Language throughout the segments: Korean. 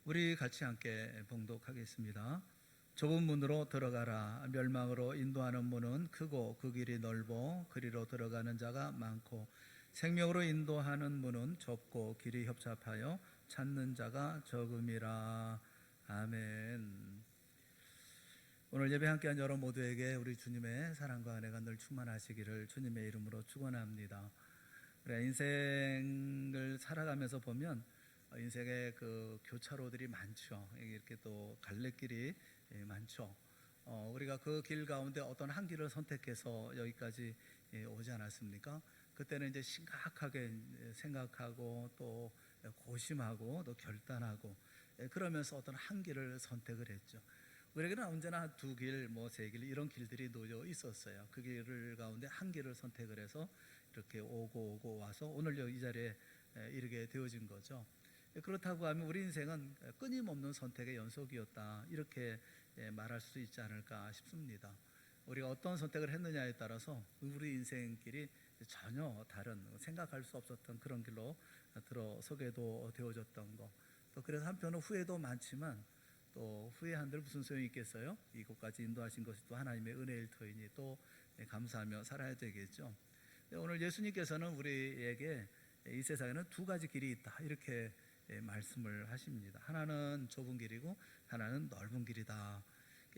우리 같이 함께 봉독하겠습니다. 좁은 문으로 들어가라. 멸망으로 인도하는 문은 크고 그 길이 넓어 그리로 들어가는 자가 많고, 생명으로 인도하는 문은 좁고 길이 협착하여 찾는 자가 적음이라. 아멘. 오늘 예배 함께한 여러 모두에게 우리 주님의 사랑과 은혜가 늘 충만하시기를 주님의 이름으로 축원합니다. 그래, 인생을 살아가면서 보면 인생의 그 교차로들이 많죠. 이렇게 또 갈래길이 많죠. 우리가 그 길 가운데 어떤 한 길을 선택해서 여기까지 오지 않았습니까? 그때는 이제 심각하게 생각하고 또 고심하고 또 결단하고 그러면서 어떤 한 길을 선택을 했죠. 우리에게는 언제나 두 길, 뭐 세 길 이런 길들이 놓여 있었어요. 그 길을 가운데 한 길을 선택을 해서 이렇게 오고 와서 오늘 이 자리에 이르게 되어진 거죠. 그렇다고 하면 우리 인생은 끊임없는 선택의 연속이었다, 이렇게 말할 수 있지 않을까 싶습니다. 우리가 어떤 선택을 했느냐에 따라서 우리 인생길이 전혀 다른, 생각할 수 없었던 그런 길로 들어서게도 되어졌던 거. 또 그래서 한편은 후회도 많지만 또 후회한들 무슨 소용이 있겠어요? 이곳까지 인도하신 것이 또 하나님의 은혜일 터이니 또 감사하며 살아야 되겠죠. 오늘 예수님께서는 우리에게 이 세상에는 두 가지 길이 있다, 이렇게 말씀을 하십니다. 하나는 좁은 길이고 하나는 넓은 길이다.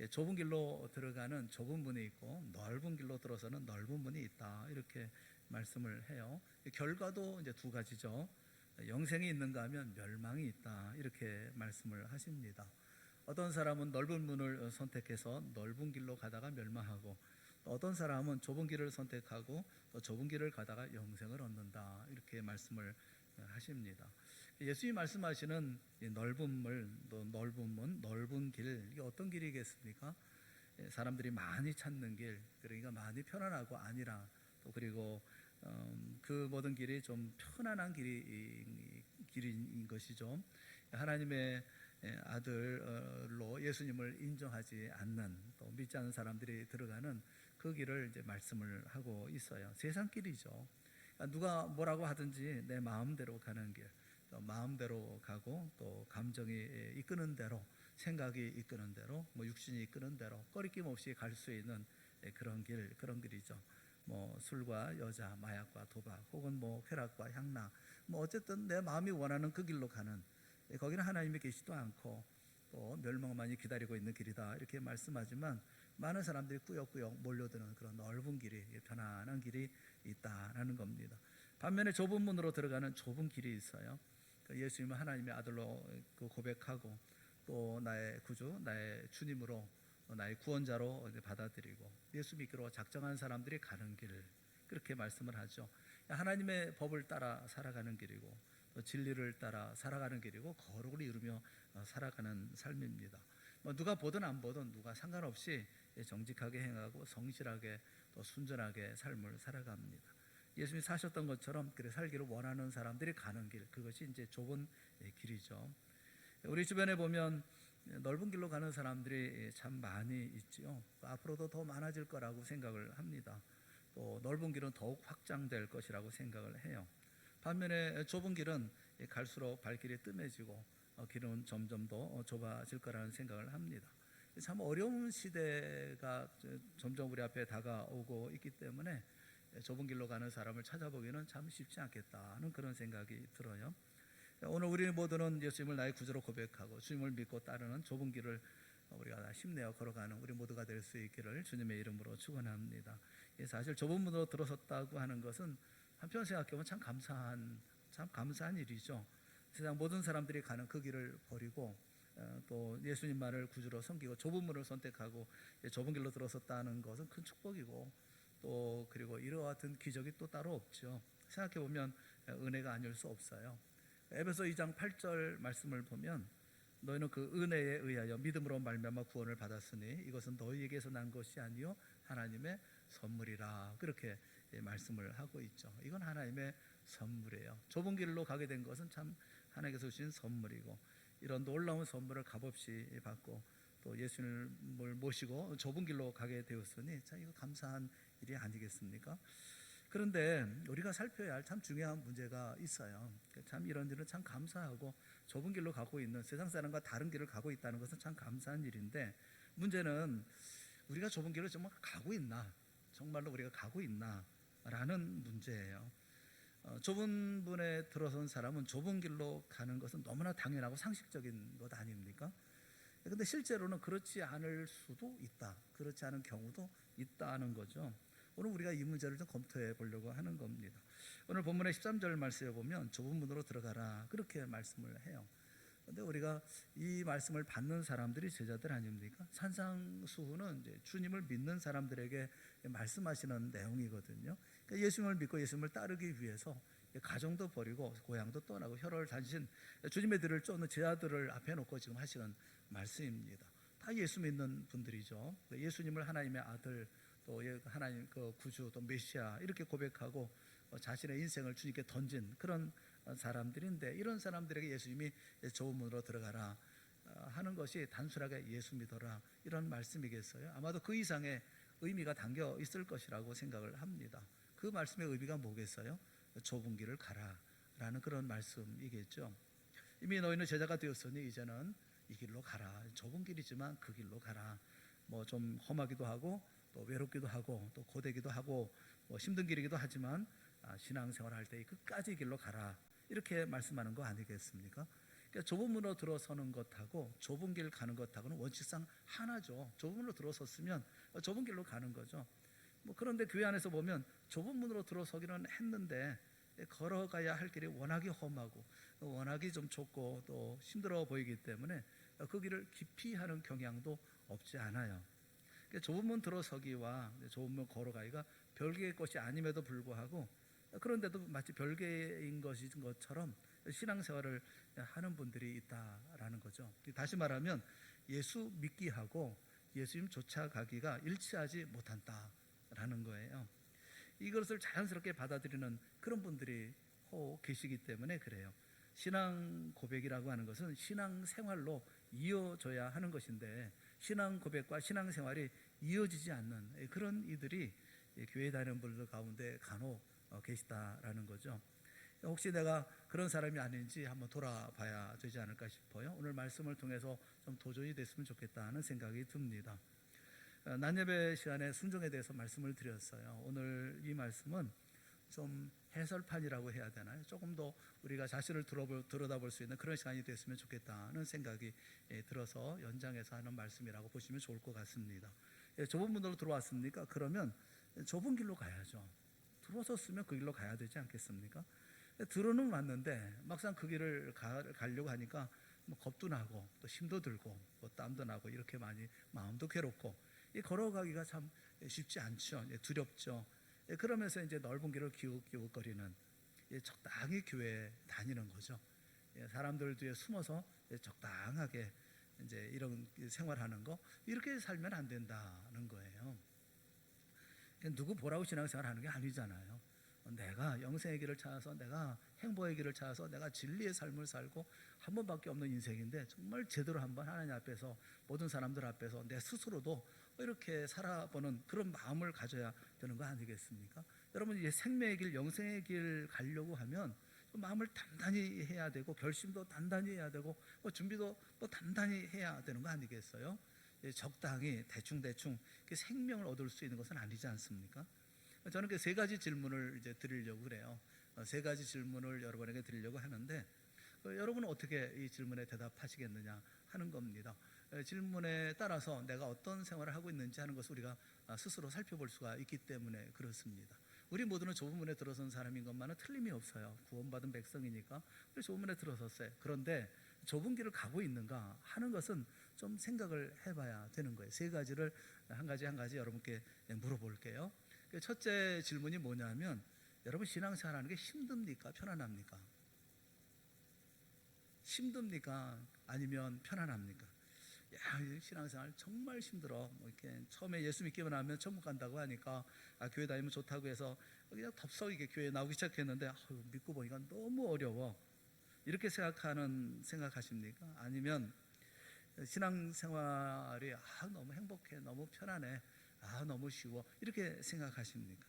좁은 길로 들어가는 좁은 문이 있고 넓은 길로 들어서는 넓은 문이 있다, 이렇게 말씀을 해요. 결과도 이제 두 가지죠. 영생이 있는가 하면 멸망이 있다, 이렇게 말씀을 하십니다. 어떤 사람은 넓은 문을 선택해서 넓은 길로 가다가 멸망하고, 또 어떤 사람은 좁은 길을 선택하고 또 좁은 길을 가다가 영생을 얻는다, 이렇게 말씀을 하십니다. 예수님이 말씀하시는 넓은 문, 넓은 길, 이게 어떤 길이겠습니까? 사람들이 많이 찾는 길, 그러니까 많이 편안하고 아니라, 또 그리고 그 모든 길이 좀 편안한 길인 것이죠. 하나님의 아들로 예수님을 인정하지 않는, 또 믿지 않는 사람들이 들어가는 그 길을 이제 말씀을 하고 있어요. 세상 길이죠. 누가 뭐라고 하든지 내 마음대로 가는 길, 또 마음대로 가고 또 감정이 이끄는 대로, 생각이 이끄는 대로, 뭐 육신이 이끄는 대로 꺼리낌 없이 갈 수 있는 그런 길이죠. 뭐 술과 여자, 마약과 도박, 혹은 뭐 쾌락과 향락, 뭐 어쨌든 내 마음이 원하는 그 길로 가는, 거기는 하나님이 계시도 않고 또 멸망만이 기다리고 있는 길이다, 이렇게 말씀하지만 많은 사람들이 꾸역꾸역 몰려드는 그런 넓은 길이, 편안한 길이 있다라는 겁니다. 반면에 좁은 문으로 들어가는 좁은 길이 있어요. 예수님은 하나님의 아들로 고백하고 또 나의 구주, 나의 주님으로, 나의 구원자로 받아들이고 예수 믿기로 작정한 사람들이 가는 길, 그렇게 말씀을 하죠. 하나님의 법을 따라 살아가는 길이고 또 진리를 따라 살아가는 길이고 거룩을 이루며 살아가는 삶입니다. 누가 보든 안 보든 누가 상관없이 정직하게 행하고 성실하게 또 순전하게 삶을 살아갑니다. 예수님이 사셨던 것처럼 그래 살기를 원하는 사람들이 가는 길, 그것이 이제 좁은 길이죠. 우리 주변에 보면 넓은 길로 가는 사람들이 참 많이 있지요. 앞으로도 더 많아질 거라고 생각을 합니다. 또 넓은 길은 더욱 확장될 것이라고 생각을 해요. 반면에 좁은 길은 갈수록 발길이 뜸해지고 길은 점점 더 좁아질 거라는 생각을 합니다. 참 어려운 시대가 점점 우리 앞에 다가오고 있기 때문에 좁은 길로 가는 사람을 찾아보기는 참 쉽지 않겠다는 그런 생각이 들어요. 오늘 우리 모두는 예수님을 나의 구주로 고백하고 주님을 믿고 따르는 좁은 길을 우리가 힘내어 걸어가는 우리 모두가 될 수 있기를 주님의 이름으로 축원합니다. 사실 좁은 문으로 들어섰다고 하는 것은 한편 생각해보면 참 감사한 일이죠. 세상 모든 사람들이 가는 그 길을 버리고 또 예수님만을 구주로 섬기고 좁은 문을 선택하고 좁은 길로 들어섰다는 것은 큰 축복이고, 또 그리고 이와 같은 기적이 또 따로 없죠. 생각해보면 은혜가 아닐 수 없어요. 에베소 2장 8절 말씀을 보면 너희는 그 은혜에 의하여 믿음으로 말미암아 구원을 받았으니 이것은 너희에게서 난 것이 아니요 하나님의 선물이라, 그렇게 말씀을 하고 있죠. 이건 하나님의 선물이에요. 좁은 길로 가게 된 것은 참 하나님께서 주신 선물이고, 이런 놀라운 선물을 값없이 받고 또 예수님을 모시고 좁은 길로 가게 되었으니 참 이거 감사한 일이 아니겠습니까? 그런데 우리가 살펴야 할 참 중요한 문제가 있어요. 참 이런 일은 참 감사하고 좁은 길로 가고 있는, 세상 사람과 다른 길을 가고 있다는 것은 참 감사한 일인데, 문제는 우리가 좁은 길로 정말 가고 있나, 정말로 우리가 가고 있나 라는 문제예요. 좁은 문에 들어선 사람은 좁은 길로 가는 것은 너무나 당연하고 상식적인 것 아닙니까? 그런데 실제로는 그렇지 않을 수도 있다, 그렇지 않은 경우도 있다는 거죠. 오늘 우리가 이 문제를 좀 검토해 보려고 하는 겁니다. 오늘 본문의 13절 말씀에 보면 좁은 문으로 들어가라, 그렇게 말씀을 해요. 그런데 우리가 이 말씀을 받는 사람들이 제자들 아닙니까? 산상수훈은 이제 주님을 믿는 사람들에게 말씀하시는 내용이거든요. 그러니까 예수님을 믿고 예수님을 따르기 위해서 가정도 버리고 고향도 떠나고 혈을 다니신 주님의 뒤를 쫓는 제자들을 앞에 놓고 지금 하시는 말씀입니다. 다 예수 믿는 분들이죠. 예수님을 하나님의 아들, 또 하나님 그 구주, 또 메시아 이렇게 고백하고 자신의 인생을 주님께 던진 그런 사람들인데, 이런 사람들에게 예수님이 좁은 문으로 들어가라 하는 것이 단순하게 예수 믿어라 이런 말씀이겠어요? 아마도 그 이상의 의미가 담겨 있을 것이라고 생각을 합니다. 그 말씀의 의미가 뭐겠어요? 좁은 길을 가라 라는 그런 말씀이겠죠. 이미 너희는 제자가 되었으니 이제는 이 길로 가라. 좁은 길이지만 그 길로 가라. 뭐 좀 험하기도 하고 또 외롭기도 하고 또 고되기도 하고 뭐 힘든 길이기도 하지만 신앙생활 할 때 끝까지 길로 가라, 이렇게 말씀하는 거 아니겠습니까? 그러니까 좁은 문으로 들어서는 것하고 좁은 길 가는 것하고는 원칙상 하나죠. 좁은 문으로 들어섰으면 좁은 길로 가는 거죠. 뭐 그런데 교회 안에서 보면 좁은 문으로 들어서기는 했는데 걸어가야 할 길이 워낙에 험하고 워낙에 좀 좁고 또 힘들어 보이기 때문에 그 길을 깊이 하는 경향도 없지 않아요. 좁은 문 들어서기와 좁은 문 걸어가기가 별개의 것이 아님에도 불구하고, 그런데도 마치 별개인 것처럼 신앙생활을 하는 분들이 있다라는 거죠. 다시 말하면 예수 믿기하고 예수님 쫓아가기가 일치하지 못한다라는 거예요. 이것을 자연스럽게 받아들이는 그런 분들이 계시기 때문에 그래요. 신앙 고백이라고 하는 것은 신앙생활로 이어져야 하는 것인데, 신앙 고백과 신앙생활이 이어지지 않는 그런 이들이 교회 다니는 분들 가운데 간혹 계시다라는 거죠. 혹시 내가 그런 사람이 아닌지 한번 돌아봐야 되지 않을까 싶어요. 오늘 말씀을 통해서 좀 도전이 됐으면 좋겠다는 생각이 듭니다. 낮예배 시간에 순종에 대해서 말씀을 드렸어요. 오늘 이 말씀은 좀 해설판이라고 해야 되나요? 조금 더 우리가 자신을 들여다볼 수 있는 그런 시간이 됐으면 좋겠다는 생각이 들어서 연장해서 하는 말씀이라고 보시면 좋을 것 같습니다. 좁은 문으로 들어왔습니까? 그러면 좁은 길로 가야죠. 들어섰으면 그 길로 가야 되지 않겠습니까? 들어는 왔는데 막상 그 길을 가려고 하니까 뭐 겁도 나고 또 힘도 들고 뭐 땀도 나고 이렇게 많이 마음도 괴롭고 걸어가기가 참 쉽지 않죠. 두렵죠. 그러면서 이제 넓은 길을 기웃기웃거리는, 적당히 교회에 다니는 거죠. 사람들 뒤에 숨어서 적당하게 이제 이런 생활하는 거, 이렇게 살면 안 된다는 거예요. 누구 보라고 신앙생활 하는 게 아니잖아요. 내가 영생의 길을 찾아서, 내가 행복의 길을 찾아서, 내가 진리의 삶을 살고 한 번밖에 없는 인생인데 정말 제대로 한번 하나님 앞에서, 모든 사람들 앞에서 내 스스로도 이렇게 살아보는 그런 마음을 가져야 되는 거 아니겠습니까? 여러분, 이제 생명의 길, 영생의 길 가려고 하면 마음을 단단히 해야 되고 결심도 단단히 해야 되고 준비도 또 단단히 해야 되는 거 아니겠어요? 적당히 대충 생명을 얻을 수 있는 것은 아니지 않습니까? 저는 그 세 가지 질문을 이제 드리려고 그래요. 세 가지 질문을 여러분에게 드리려고 하는데, 여러분은 어떻게 이 질문에 대답하시겠느냐 하는 겁니다. 질문에 따라서 내가 어떤 생활을 하고 있는지 하는 것을 우리가 스스로 살펴볼 수가 있기 때문에 그렇습니다. 우리 모두는 좁은 문에 들어선 사람인 것만은 틀림이 없어요. 구원받은 백성이니까 우리 좁은 문에 들어섰어요. 그런데 좁은 길을 가고 있는가 하는 것은 좀 생각을 해봐야 되는 거예요. 세 가지를 한 가지 여러분께 물어볼게요. 첫째 질문이 뭐냐면, 여러분 신앙생활하는 게 힘듭니까? 편안합니까? 힘듭니까? 아니면 편안합니까? 야, 신앙생활 정말 힘들어. 뭐 이렇게 처음에 예수 믿기만 하면 천국 간다고 하니까 교회 다니면 좋다고 해서 그냥 덥석이게 교회에 나오기 시작했는데 믿고 보니까 너무 어려워. 이렇게 생각하십니까? 아니면 신앙생활이 너무 행복해, 너무 편안해, 너무 쉬워, 이렇게 생각하십니까?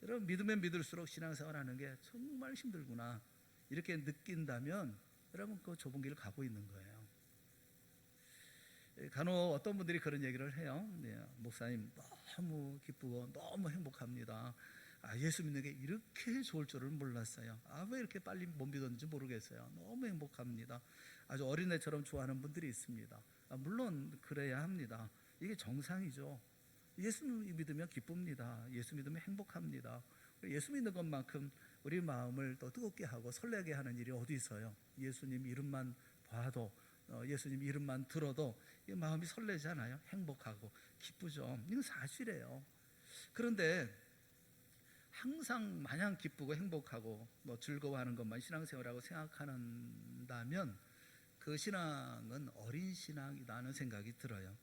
여러분, 믿으면 믿을수록 신앙생활하는 게 정말 힘들구나 이렇게 느낀다면 여러분 그 좁은 길을 가고 있는 거예요. 간혹 어떤 분들이 그런 얘기를 해요. 네, 목사님 너무 기쁘고 너무 행복합니다. 예수 믿는 게 이렇게 좋을 줄은 몰랐어요. 왜 이렇게 빨리 못 믿었는지 모르겠어요. 너무 행복합니다. 아주 어린애처럼 좋아하는 분들이 있습니다. 물론 그래야 합니다. 이게 정상이죠. 예수 믿으면 기쁩니다. 예수 믿으면 행복합니다. 예수 믿는 것만큼 우리 마음을 더 뜨겁게 하고 설레게 하는 일이 어디 있어요? 예수님 이름만 봐도, 예수님 이름만 들어도 마음이 설레잖아요. 행복하고 기쁘죠. 이건 사실이에요. 그런데 항상 마냥 기쁘고 행복하고 즐거워하는 것만 신앙생활이라고 생각한다면 그 신앙은 어린 신앙이라는 생각이 들어요.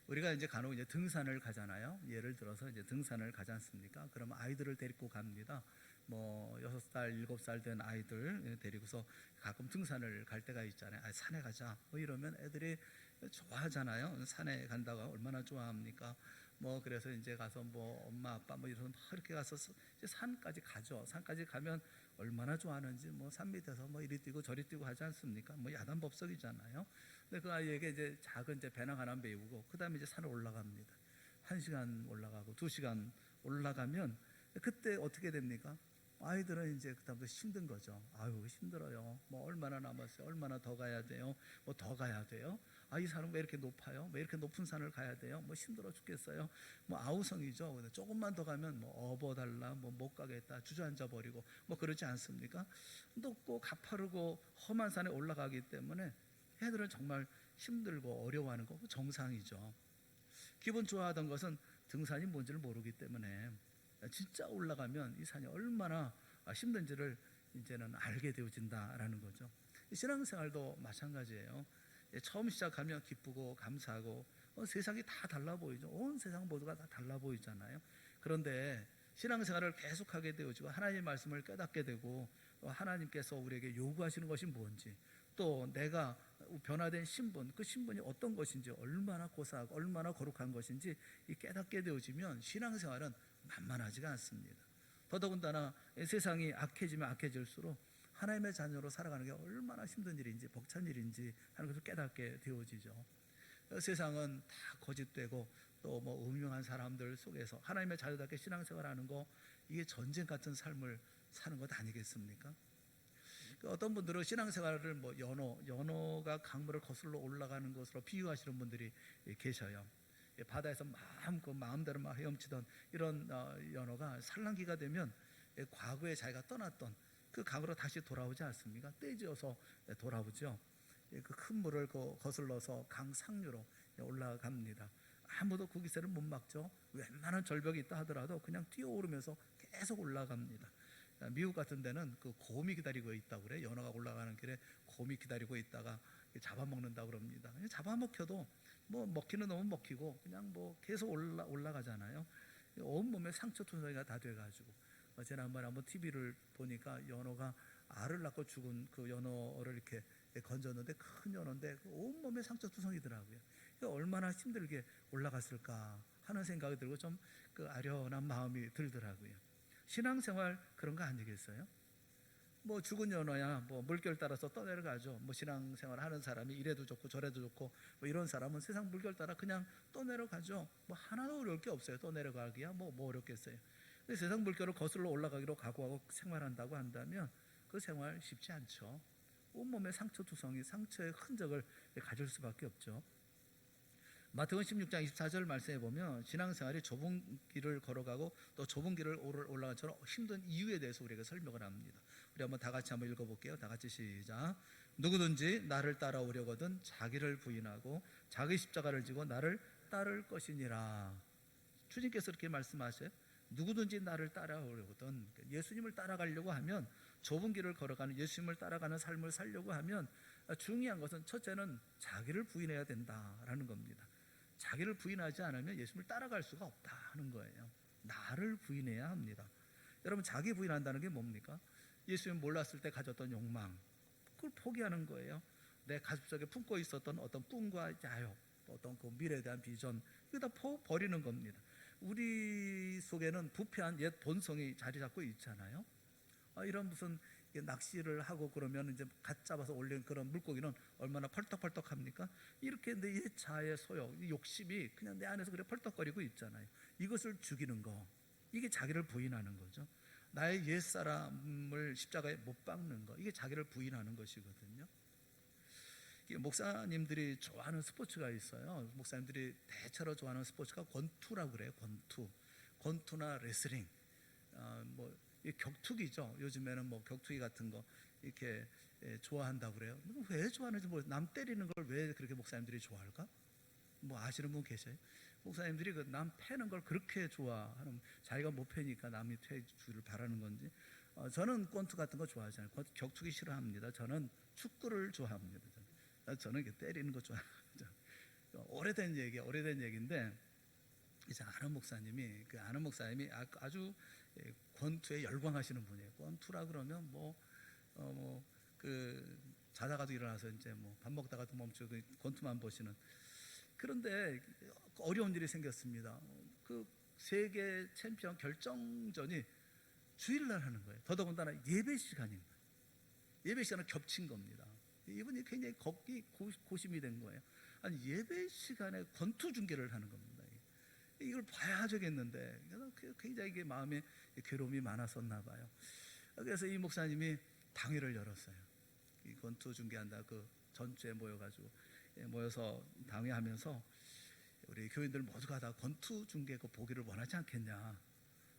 우리가 이제 간혹 이제 등산을 가잖아요. 예를 들어서 이제 등산을 가지 않습니까? 그러면 아이들을 데리고 갑니다. 6살, 7살 된 아이들 데리고서 가끔 등산을 갈 때가 있잖아요. 산에 가자. 이러면 애들이 좋아하잖아요. 산에 간다고 얼마나 좋아합니까? 그래서 이제 가서 엄마, 아빠 이런 이렇게 가서 이제 산까지 가죠. 산까지 가면 얼마나 좋아하는지 산 밑에서 이리 뛰고 저리 뛰고 하지 않습니까? 야단법석이잖아요. 근데 그 아이에게 이제 작은 이제 배낭 하나 메우고 그 다음에 이제 산을 올라갑니다. 1시간 올라가고 2시간 올라가면 그때 어떻게 됩니까? 아이들은 이제 그다음부터 힘든 거죠. 힘들어요. 얼마나 남았어요? 얼마나 더 가야 돼요? 더 가야 돼요? 이 산은 왜 이렇게 높아요? 왜 이렇게 높은 산을 가야 돼요? 힘들어 죽겠어요. 아우성이죠. 조금만 더 가면 업어달라, 못 가겠다, 주저앉아 버리고 그러지 않습니까? 높고 가파르고 험한 산에 올라가기 때문에 애들은 정말 힘들고 어려워하는 거 정상이죠. 기분 좋아하던 것은 등산이 뭔지를 모르기 때문에 진짜 올라가면 이 산이 얼마나 힘든지를 이제는 알게 되어진다라는 거죠. 신앙생활도 마찬가지예요. 처음 시작하면 기쁘고 감사하고 세상이 다 달라 보이죠. 온 세상 모두가 다 달라 보이잖아요. 그런데 신앙생활을 계속하게 되어지고 하나님의 말씀을 깨닫게 되고 하나님께서 우리에게 요구하시는 것이 뭔지, 또 내가 변화된 신분, 그 신분이 어떤 것인지, 얼마나 고사하고 얼마나 거룩한 것인지 깨닫게 되어지면 신앙생활은 만만하지가 않습니다. 더더군다나 세상이 악해지면 악해질수록 하나님의 자녀로 살아가는 게 얼마나 힘든 일인지 벅찬 일인지 하는 것을 깨닫게 되어지죠. 세상은 다 거짓되고 또 음흉한 사람들 속에서 하나님의 자녀답게 신앙생활하는 거, 이게 전쟁 같은 삶을 사는 것 아니겠습니까? 어떤 분들은 신앙생활을 연어가 강물을 거슬러 올라가는 것으로 비유하시는 분들이 계셔요. 바다에서 마음대로 헤엄치던 이런 연어가 산란기가 되면 과거에 자기가 떠났던 그 강으로 다시 돌아오지 않습니까? 떼지어서 돌아오죠. 그 큰 물을 거슬러서 강 상류로 올라갑니다. 아무도 그 기세를 못 막죠. 웬만한 절벽이 있다 하더라도 그냥 뛰어오르면서 계속 올라갑니다. 미국 같은 데는 그 곰이 기다리고 있다고 그래. 연어가 올라가는 길에 곰이 기다리고 있다가 잡아먹는다고 그럽니다. 잡아먹혀도 먹기는 너무 먹히고 그냥 계속 올라가잖아요. 온몸에 상처 투성이가 다 돼가지고 지난번에 한번 TV를 보니까 연어가 알을 낳고 죽은 그 연어를 이렇게 건졌는데, 큰 연어인데 온몸에 상처 투성이더라고요. 얼마나 힘들게 올라갔을까 하는 생각이 들고 좀 아련한 마음이 들더라고요. 신앙생활 그런 거 아니겠어요? 죽은 연어야 물결 따라서 떠내려가죠. 신앙생활 하는 사람이 이래도 좋고 저래도 좋고 이런 사람은 세상 물결 따라 그냥 떠내려가죠. 하나도 어려울 게 없어요. 떠내려가기야 뭐 어렵겠어요. 근데 세상 물결을 거슬러 올라가기로 각오하고 생활한다고 한다면 그 생활 쉽지 않죠. 온몸에 상처 투성이, 상처의 흔적을 가질 수밖에 없죠. 마태복음 16장 24절 말씀해 보면 신앙생활이 좁은 길을 걸어가고 또 좁은 길을 올라가처럼 힘든 이유에 대해서 우리에게 설명을 합니다. 우리 한번 다 같이 한번 읽어볼게요. 다 같이 시작. 누구든지 나를 따라오려거든 자기를 부인하고 자기 십자가를 지고 나를 따를 것이니라. 주님께서 이렇게 말씀하셔요. 누구든지 나를 따라오려거든, 예수님을 따라가려고 하면, 좁은 길을 걸어가는 예수님을 따라가는 삶을 살려고 하면 중요한 것은 첫째는 자기를 부인해야 된다라는 겁니다. 자기를 부인하지 않으면 예수님을 따라갈 수가 없다는 거예요. 나를 부인해야 합니다. 여러분, 자기 부인한다는 게 뭡니까? 예수님 몰랐을 때 가졌던 욕망, 그걸 포기하는 거예요. 내 가슴속에 품고 있었던 어떤 꿈과 야욕, 어떤 그 미래에 대한 비전, 이거 다 버리는 겁니다. 우리 속에는 부패한 옛 본성이 자리 잡고 있잖아요. 이런 무슨 낚시를 하고 그러면 이제 갓 잡아서 올린 그런 물고기는 얼마나 펄떡펄떡합니까? 이렇게 내 자의 소욕, 욕심이 그냥 내 안에서 그래 펄떡거리고 있잖아요. 이것을 죽이는 거, 이게 자기를 부인하는 거죠. 나의 옛사람을 십자가에 못 박는 거, 이게 자기를 부인하는 것이거든요. 목사님들이 좋아하는 스포츠가 있어요. 목사님들이 대체로 좋아하는 스포츠가 권투라고 그래요. 권투나 레슬링, 뭐 격투기죠. 요즘에는 뭐 격투기 같은 거 이렇게 좋아한다고 그래요. 왜 좋아하는지 모르겠어요. 남 때리는 걸 왜 그렇게 목사님들이 좋아할까? 뭐 아시는 분 계세요? 목사님들이 그 남 패는 걸 그렇게 좋아하는, 자기가 못 패니까 남이 패주를 바라는 건지. 저는 권투 같은 거 좋아하지 않아요. 격투기 싫어합니다. 저는 축구를 좋아합니다. 저는 이렇게 때리는 거 좋아합니다. 오래된 얘기인데, 이제 아는 목사님이 아주 권투에 열광하시는 분이에요. 권투라 그러면 그 자다가도 일어나서 이제 뭐 밥 먹다가도 멈추고 권투만 보시는. 그런데 어려운 일이 생겼습니다. 그 세계 챔피언 결정전이 주일날 하는 거예요. 더더군다나 예배 시간인 거예요. 예배 시간을 겹친 겁니다. 이분이 굉장히 걷기 고심이 된 거예요. 아니, 예배 시간에 권투 중계를 하는 겁니다. 이걸 봐야 되겠는데 굉장히 이게 마음에 괴로움이 많았었나 봐요. 그래서 이 목사님이 당회를 열었어요. 이 권투 중계한다 그 전주에 모여서 당회하면서 우리 교인들 모두가 다 권투 중계 그 보기를 원하지 않겠냐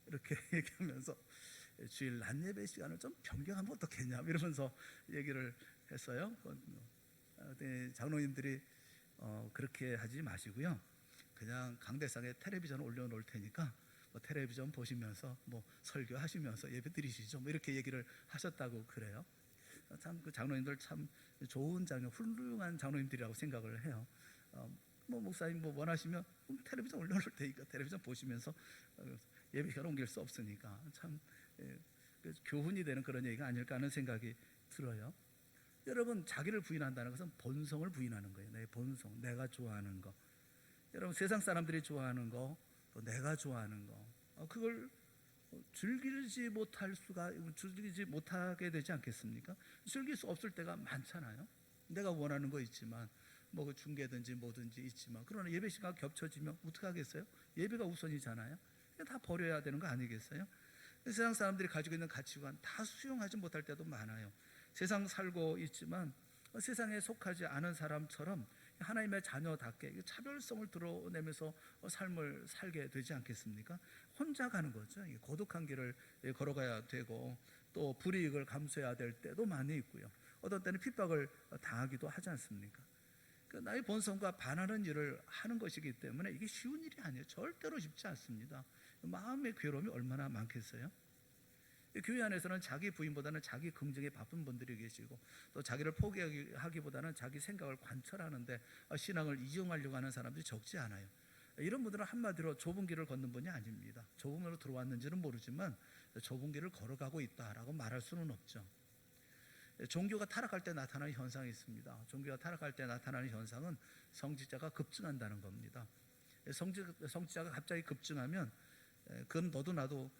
이렇게 얘기하면서 주일 낮 예배 시간을 좀 변경하면 어떻겠냐 이러면서 얘기를 했어요. 장로님들이 그렇게 하지 마시고요, 그냥 강대상에 텔레비전 올려놓을 테니까 텔레비전 보시면서 설교하시면서 예배 드리시죠, 이렇게 얘기를 하셨다고 그래요. 참 그 장로님들 참 좋은 훌륭한 장로님들이라고 생각을 해요. 목사님 원하시면 텔레비전 올려놓을 테니까 텔레비전 보시면서 예배 시간 옮길 수 없으니까 참 교훈이 되는 그런 얘기가 아닐까 하는 생각이 들어요. 여러분, 자기를 부인한다는 것은 본성을 부인하는 거예요. 내 본성, 내가 좋아하는 거. 여러분, 세상 사람들이 좋아하는 거, 또 내가 좋아하는 거, 그걸 즐기지 못하게 되지 않겠습니까? 즐길 수 없을 때가 많잖아요. 내가 원하는 거 있지만 그 중계든지 뭐든지 있지만, 그러나 예배 시간 겹쳐지면 어떻게 하겠어요? 예배가 우선이잖아요. 다 버려야 되는 거 아니겠어요? 세상 사람들이 가지고 있는 가치관 다 수용하지 못할 때도 많아요. 세상 살고 있지만 세상에 속하지 않은 사람처럼 하나님의 자녀답게 차별성을 드러내면서 삶을 살게 되지 않겠습니까? 혼자 가는 거죠. 고독한 길을 걸어가야 되고, 또 불이익을 감수해야 될 때도 많이 있고요. 어떤 때는 핍박을 당하기도 하지 않습니까? 나의 본성과 반하는 일을 하는 것이기 때문에 이게 쉬운 일이 아니에요. 절대로 쉽지 않습니다. 마음의 괴로움이 얼마나 많겠어요? 교회 안에서는 자기 부인보다는 자기 긍정에 바쁜 분들이 계시고, 또 자기를 포기하기보다는 자기 생각을 관철하는데 신앙을 이용하려고 하는 사람들이 적지 않아요. 이런 분들은 한마디로 좁은 길을 걷는 분이 아닙니다. 좁은 길로 들어왔는지는 모르지만 좁은 길을 걸어가고 있다라고 말할 수는 없죠. 종교가 타락할 때 나타나는 현상이 있습니다. 종교가 타락할 때 나타나는 현상은 성직자가 급증한다는 겁니다. 성직자가 갑자기 급증하면 그건 너도 나도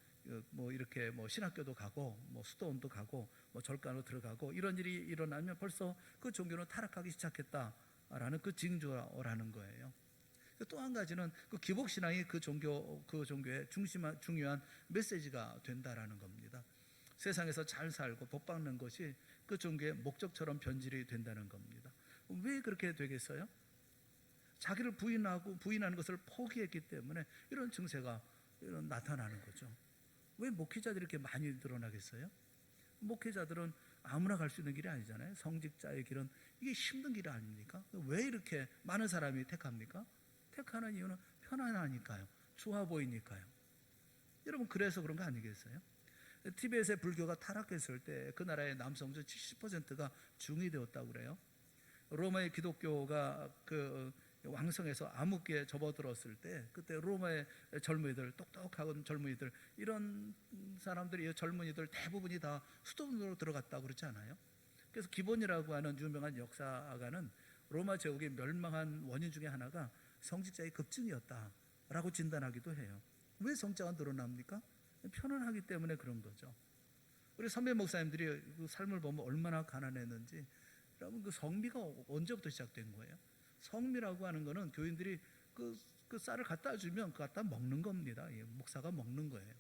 이렇게 신학교도 가고 수도원도 가고 절간으로 들어가고 이런 일이 일어나면 벌써 그 종교는 타락하기 시작했다라는 그 징조라는 거예요. 또 한 가지는 그 기복신앙이 그 종교의 중요한 메시지가 된다라는 겁니다. 세상에서 잘 살고 복받는 것이 그 종교의 목적처럼 변질이 된다는 겁니다. 왜 그렇게 되겠어요? 자기를 부인하는 것을 포기했기 때문에 이런 증세가 나타나는 거죠. 왜 목회자들이 이렇게 많이 늘어나겠어요? 목회자들은 아무나 갈 수 있는 길이 아니잖아요. 성직자의 길은 이게 힘든 길이 아닙니까? 왜 이렇게 많은 사람이 택합니까? 택하는 이유는 편안하니까요. 좋아 보이니까요. 여러분, 그래서 그런 거 아니겠어요? 티베트의 불교가 타락했을 때 그 나라의 남성 중 70%가 중이 되었다고 그래요. 로마의 기독교가 왕성해서 암흑기에 접어들었을 때, 그때 로마의 젊은이들, 똑똑하고 젊은이들, 이런 사람들이, 젊은이들 대부분이 다 수도원으로 들어갔다고 그러지 않아요? 그래서 기본이라고 하는 유명한 역사가는 로마 제국이 멸망한 원인 중에 하나가 성직자의 급증이었다라고 진단하기도 해요. 왜 성자가 늘어납니까? 편안하기 때문에 그런 거죠. 우리 선배 목사님들이 그 삶을 보면 얼마나 가난했는지. 여러분, 그 성미가 언제부터 시작된 거예요? 성미라고 하는 거는 교인들이 그 쌀을 갖다 주면 그 갖다 먹는 겁니다. 예, 목사가 먹는 거예요.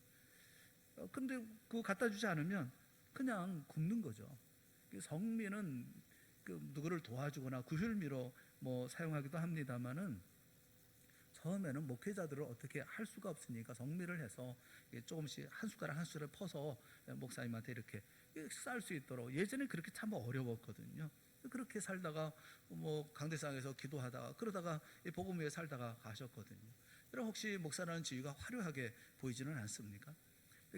근데 그거 갖다 주지 않으면 그냥 굶는 거죠. 성미는 그 누구를 도와주거나 구휼미로 뭐 사용하기도 합니다만은, 처음에는 목회자들을 어떻게 할 수가 없으니까 성미를 해서 조금씩 한 숟가락 한 숟가락 퍼서 목사님한테 이렇게 쌀 수 있도록. 예전에 그렇게 참 어려웠거든요. 그렇게 살다가 뭐 강대상에서 기도하다가 그러다가 복음 위에 살다가 가셨거든요. 여러분, 혹시 목사라는 지위가 화려하게 보이지는 않습니까?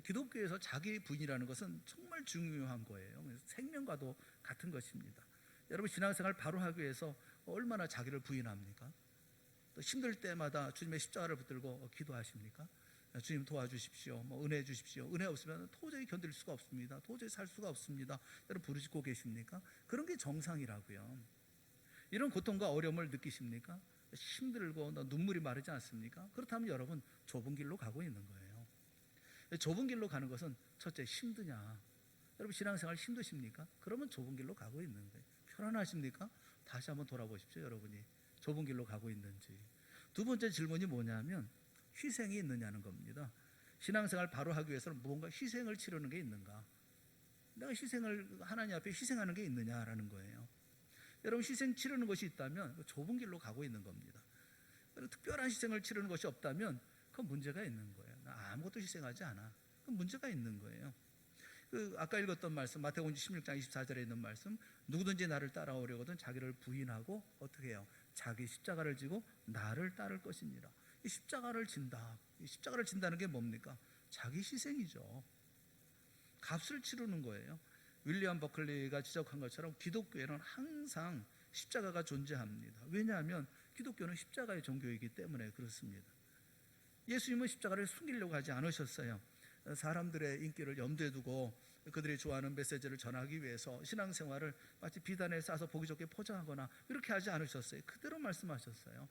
기독교에서 자기 부인이라는 것은 정말 중요한 거예요. 생명과도 같은 것입니다. 여러분, 신앙생활 바로 하기 위해서 얼마나 자기를 부인합니까? 또 힘들 때마다 주님의 십자가를 붙들고 기도하십니까? 주님 도와주십시오. 뭐 은혜 주십시오. 은혜 없으면 도저히 견딜 수가 없습니다. 도저히 살 수가 없습니다. 여러분, 부르짖고 계십니까? 그런 게 정상이라고요. 이런 고통과 어려움을 느끼십니까? 힘들고 눈물이 마르지 않습니까? 그렇다면 여러분, 좁은 길로 가고 있는 거예요. 좁은 길로 가는 것은 첫째, 힘드냐? 여러분, 신앙생활 힘드십니까? 그러면 좁은 길로 가고 있는 거예요. 편안하십니까? 다시 한번 돌아보십시오. 여러분이 좁은 길로 가고 있는지. 두 번째 질문이 뭐냐면 희생이 있느냐는 겁니다. 신앙생활 바로 하기 위해서는 뭔가 희생을 치르는 게 있는가? 내가 희생을 하나님 앞에 희생하는 게 있느냐라는 거예요. 여러분, 희생 치르는 것이 있다면 좁은 길로 가고 있는 겁니다. 특별한 희생을 치르는 것이 없다면 그건 문제가 있는 거예요. 나 아무것도 희생하지 않아. 그건 문제가 있는 거예요. 아까 읽었던 말씀, 마태복음 16장 24절에 있는 말씀, 누구든지 나를 따라오려거든 자기를 부인하고 어떻게 해요? 자기 십자가를 지고 나를 따를 것입니다. 이 십자가를 진다. 이 십자가를 진다는 게 뭡니까? 자기 희생이죠. 값을 치르는 거예요. 윌리엄 버클리가 지적한 것처럼 기독교에는 항상 십자가가 존재합니다. 왜냐하면 기독교는 십자가의 종교이기 때문에 그렇습니다. 예수님은 십자가를 숨기려고 하지 않으셨어요. 사람들의 인기를 염두에 두고 그들이 좋아하는 메시지를 전하기 위해서 신앙생활을 마치 비단에 싸서 보기 좋게 포장하거나 이렇게 하지 않으셨어요. 그대로 말씀하셨어요.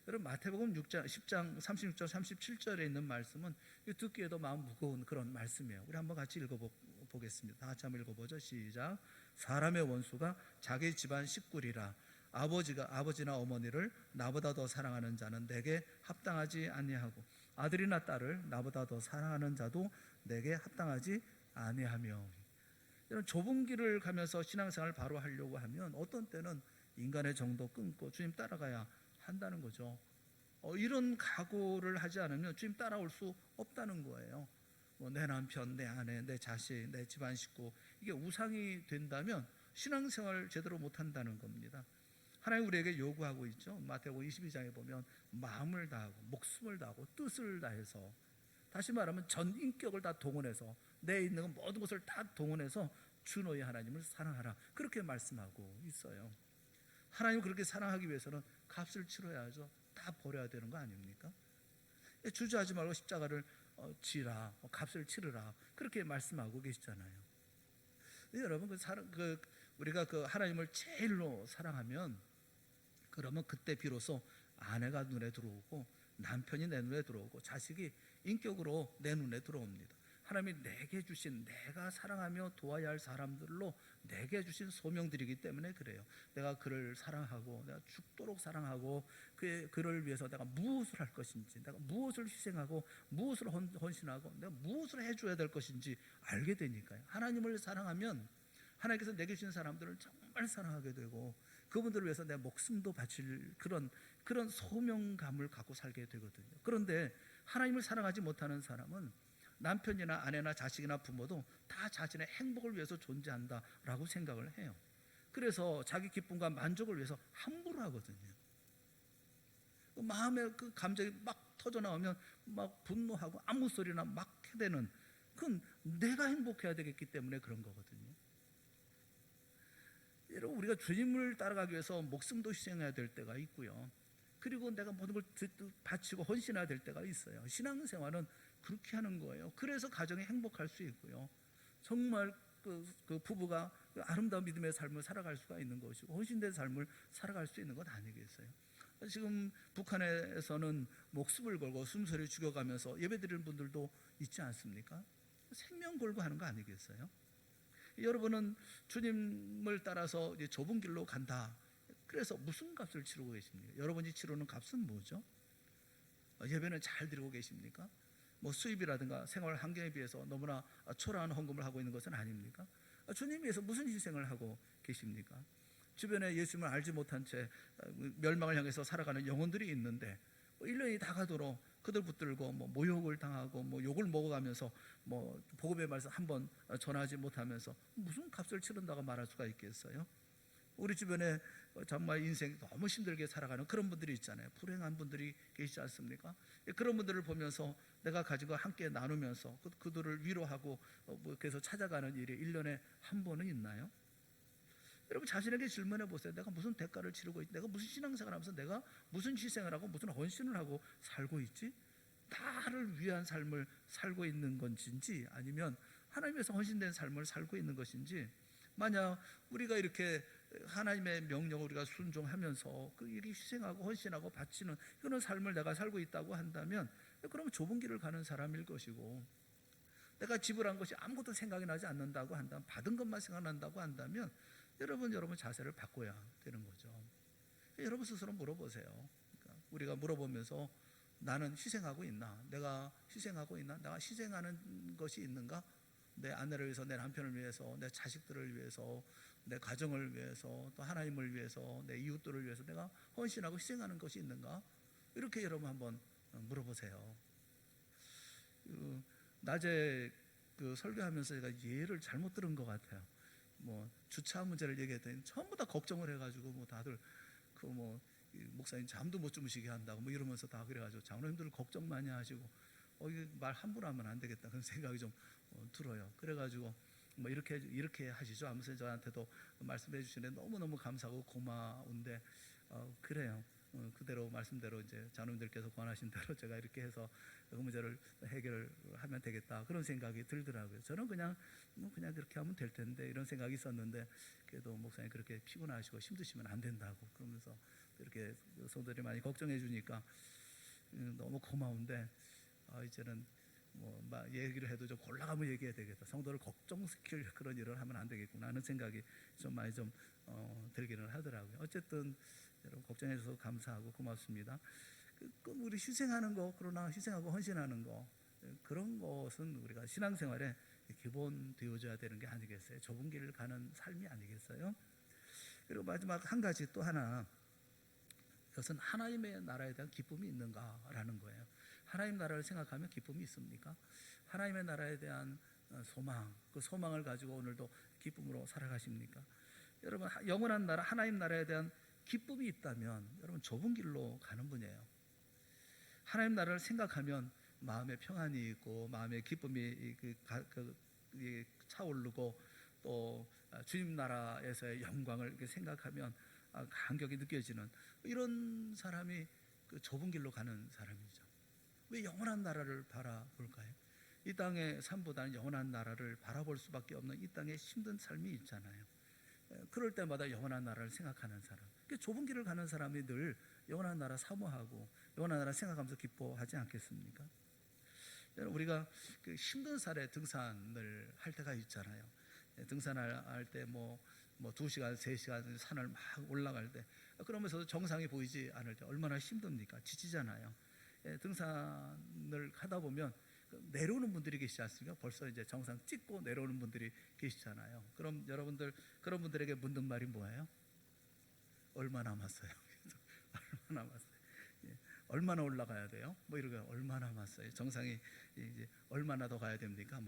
여러분, 마태복음 10장 36절 37절에 있는 말씀은 듣기에도 마음 무거운 그런 말씀이에요. 우리 한번 같이 읽어보겠습니다. 다 같이 한번 읽어보죠. 시작. 사람의 원수가 자기 집안 식구리라. 아버지나 어머니를 나보다 더 사랑하는 자는 내게 합당하지 아니하고 아들이나 딸을 나보다 더 사랑하는 자도 내게 합당하지 아니하며. 이런 좁은 길을 가면서 신앙생활을 바로 하려고 하면 어떤 때는 인간의 정도 끊고 주님 따라가야 한다는 거죠. 이런 각오를 하지 않으면 주님 따라올 수 없다는 거예요. 내 남편, 내 아내, 내 자식, 내 집안 식구, 이게 우상이 된다면 신앙생활을 제대로 못한다는 겁니다. 하나님 우리에게 요구하고 있죠. 마태복음 22장에 보면 마음을 다하고 목숨을 다하고 뜻을 다해서, 다시 말하면 전 인격을 다 동원해서, 내 있는 모든 것을 다 동원해서 주 너희 하나님을 사랑하라, 그렇게 말씀하고 있어요. 하나님을 그렇게 사랑하기 위해서는 값을 치러야죠. 다 버려야 되는 거 아닙니까? 주저하지 말고 십자가를 지라, 값을 치르라, 그렇게 말씀하고 계시잖아요. 여러분, 우리가 하나님을 제일로 사랑하면, 그러면 그때 비로소 아내가 눈에 들어오고 남편이 내 눈에 들어오고 자식이 인격으로 내 눈에 들어옵니다. 하나님이 내게 주신, 내가 사랑하며 도와야 할 사람들로 내게 주신 소명들이기 때문에 그래요. 내가 그를 사랑하고 내가 죽도록 사랑하고 그를 위해서 내가 무엇을 할 것인지, 내가 무엇을 희생하고 무엇을 헌신하고 내가 무엇을 해줘야 될 것인지 알게 되니까요. 하나님을 사랑하면 하나님께서 내게 주신 사람들을 정말 사랑하게 되고 그분들을 위해서 내 목숨도 바칠 그런 소명감을 갖고 살게 되거든요. 그런데 하나님을 사랑하지 못하는 사람은 남편이나 아내나 자식이나 부모도 다 자신의 행복을 위해서 존재한다라고 생각을 해요. 그래서 자기 기쁨과 만족을 위해서 함부로 하거든요. 마음에 그 감정이 막 터져 나오면 막 분노하고 아무 소리나 막 해대는, 그건 내가 행복해야 되겠기 때문에 그런 거거든요. 여러분, 우리가 주님을 따라가기 위해서 목숨도 희생해야 될 때가 있고요. 그리고 내가 모든 걸 바치고 헌신해야 될 때가 있어요. 신앙생활은 그렇게 하는 거예요. 그래서 가정이 행복할 수 있고요. 정말 그 부부가 아름다운 믿음의 삶을 살아갈 수가 있는 것이고 헌신된 삶을 살아갈 수 있는 것 아니겠어요? 지금 북한에서는 목숨을 걸고 숨소리 죽여가면서 예배드리는 분들도 있지 않습니까? 생명 걸고 하는 거 아니겠어요? 여러분은 주님을 따라서 이제 좁은 길로 간다. 그래서 무슨 값을 치르고 계십니까? 여러분이 치르는 값은 뭐죠? 예배는 잘 드리고 계십니까? 뭐 수입이라든가 생활 환경에 비해서 너무나 초라한 헌금을 하고 있는 것은 아닙니까? 주님 위해서 무슨 희생을 하고 계십니까? 주변에 예수님을 알지 못한 채 멸망을 향해서 살아가는 영혼들이 있는데 1년이 다 가도록 그들 붙들고 모욕을 당하고 욕을 먹어가면서 복음의 말씀 한번 전하지 못하면서 무슨 값을 치른다고 말할 수가 있겠어요? 우리 주변에 정말 인생 너무 힘들게 살아가는 그런 분들이 있잖아요. 불행한 분들이 계시지 않습니까? 그런 분들을 보면서 내가 가진 거 함께 나누면서 그들을 위로하고 그래서 찾아가는 일이 1년에 한 번은 있나요? 여러분 자신에게 질문해 보세요. 내가 무슨 대가를 치르고 있지? 내가 무슨 신앙생활을 하면서 내가 무슨 희생을 하고 무슨 헌신을 하고 살고 있지? 나를 위한 삶을 살고 있는 것인지 아니면 하나님께서 헌신된 삶을 살고 있는 것인지, 만약 우리가 이렇게 하나님의 명령을 우리가 순종하면서 이렇게 희생하고 헌신하고 바치는 그런 삶을 내가 살고 있다고 한다면, 그러면 좁은 길을 가는 사람일 것이고, 내가 지불한 것이 아무것도 생각이 나지 않는다고 한다면, 받은 것만 생각난다고 한다면 여러분 자세를 바꿔야 되는 거죠. 여러분 스스로 물어보세요. 그러니까 우리가 물어보면서 나는 희생하고 있나? 내가 희생하고 있나? 내가 희생하는 것이 있는가? 내 아내를 위해서, 내 남편을 위해서, 내 자식들을 위해서, 내 가정을 위해서, 또 하나님을 위해서, 내 이웃들을 위해서 내가 헌신하고 희생하는 것이 있는가? 이렇게 여러분 한번 물어보세요. 낮에 설교하면서 제가 예를 잘못 들은 것 같아요. 주차 문제를 얘기했더니 전부 다 걱정을 해가지고 다들 목사님 잠도 못 주무시게 한다고 이러면서 다 그래가지고 장로님들 걱정 많이 하시고 이게 말 함부로 하면 안 되겠다 그런 생각이 좀 들어요. 그래가지고 이렇게 하시죠 하면서 저한테도 말씀해 주시는데 너무너무 감사하고 고마운데 그래요. 그대로 말씀대로 이제 장로님들께서 권하신 대로 제가 이렇게 해서 그 문제를 해결을 하면 되겠다 그런 생각이 들더라고요. 저는 그냥 그렇게 하면 될 텐데 이런 생각이 있었는데, 그래도 목사님 그렇게 피곤하시고 힘드시면 안 된다고 그러면서 이렇게 성도들이 많이 걱정해 주니까 너무 고마운데, 이제는 얘기를 해도 좀 골라가며 얘기해야 되겠다. 성도를 걱정시킬 그런 일을 하면 안 되겠구나 하는 생각이 좀 많이 들기는 하더라고요. 어쨌든 여러분 걱정해 주셔서 감사하고 고맙습니다. 우리 희생하는 거, 그러나 희생하고 헌신하는 거, 그런 것은 우리가 신앙생활에 기본 되어져야 되는 게 아니겠어요? 좁은 길을 가는 삶이 아니겠어요? 그리고 마지막 한 가지 또 하나, 그것은 하나님의 나라에 대한 기쁨이 있는가라는 거예요. 하나님 나라를 생각하면 기쁨이 있습니까? 하나님의 나라에 대한 소망, 그 소망을 가지고 오늘도 기쁨으로 살아가십니까? 여러분 영원한 나라, 하나님 나라에 대한 기쁨이 있다면 여러분 좁은 길로 가는 분이에요. 하나님 나라를 생각하면 마음에 평안이 있고 마음의 기쁨이 차오르고, 또 주님 나라에서의 영광을 생각하면 감격이 느껴지는 이런 사람이 좁은 길로 가는 사람이죠. 왜 영원한 나라를 바라볼까요? 이 땅의 삶보다는 영원한 나라를 바라볼 수밖에 없는 이 땅의 힘든 삶이 있잖아요. 그럴 때마다 영원한 나라를 생각하는 사람, 좁은 길을 가는 사람이 늘 영원한 나라 사모하고 영원한 나라 생각하면서 기뻐하지 않겠습니까? 우리가 힘든 살에 등산을 할 때가 있잖아요. 등산할 때 2시간, 3시간 산을 막 올라갈 때, 그러면서도 정상이 보이지 않을 때 얼마나 힘듭니까? 지치잖아요. 등산을 하다 보면 내려오는 분들이 계시지 않습니까? 벌써 이제 정상 찍고 내려오는 분들이 계시잖아요. 그럼 여러분들 그런 분들에게 묻는 말이 뭐예요? 얼마 남았어요? 얼마 남았어요? 얼마나 올라가야 돼요? 이러고 얼마 남았어요? 정상이 이제 얼마나 더 가야 됩니까?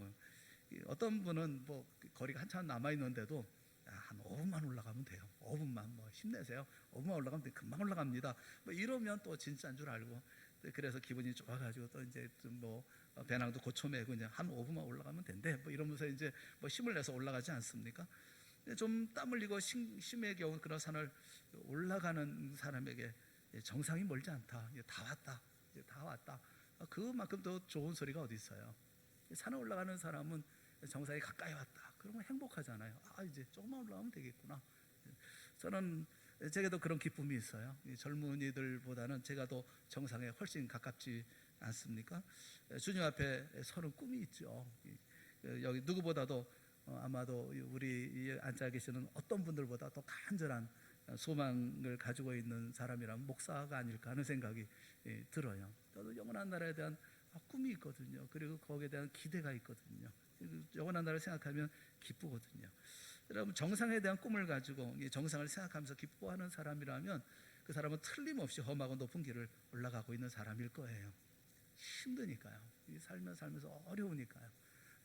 어떤 분은 거리가 한참 남아 있는데도 한 5분만 올라가면 돼요. 5분만 힘내세요. 5분만 올라가면 돼요. 금방 올라갑니다. 이러면 또 진짜인 줄 알고, 그래서 기분이 좋아가지고 또 이제 배낭도 고쳐매고 그냥 한 5분만 올라가면 된대. 이러면서 이제 힘을 내서 올라가지 않습니까? 좀 땀 흘리고 심해 겨운 그런 산을 올라가는 사람에게 정상이 멀지 않다. 다 왔다. 다 왔다. 그만큼 더 좋은 소리가 어디 있어요? 산에 올라가는 사람은 정상이 가까이 왔다. 그러면 행복하잖아요. 이제 조금만 올라가면 되겠구나. 저는 제게도 그런 기쁨이 있어요. 이 젊은이들보다는 제가 더 정상에 훨씬 가깝지 않습니까? 주님 앞에 서는 꿈이 있죠. 여기 누구보다도 아마도 우리 앉아 계시는 어떤 분들보다 더 간절한 소망을 가지고 있는 사람이라면 목사가 아닐까 하는 생각이 들어요. 저도 영원한 나라에 대한 꿈이 있거든요. 그리고 거기에 대한 기대가 있거든요. 영원한 나라를 생각하면 기쁘거든요. 여러분, 정상에 대한 꿈을 가지고 정상을 생각하면서 기뻐하는 사람이라면 그 사람은 틀림없이 험하고 높은 길을 올라가고 있는 사람일 거예요. 힘드니까요. 살면서 어려우니까요.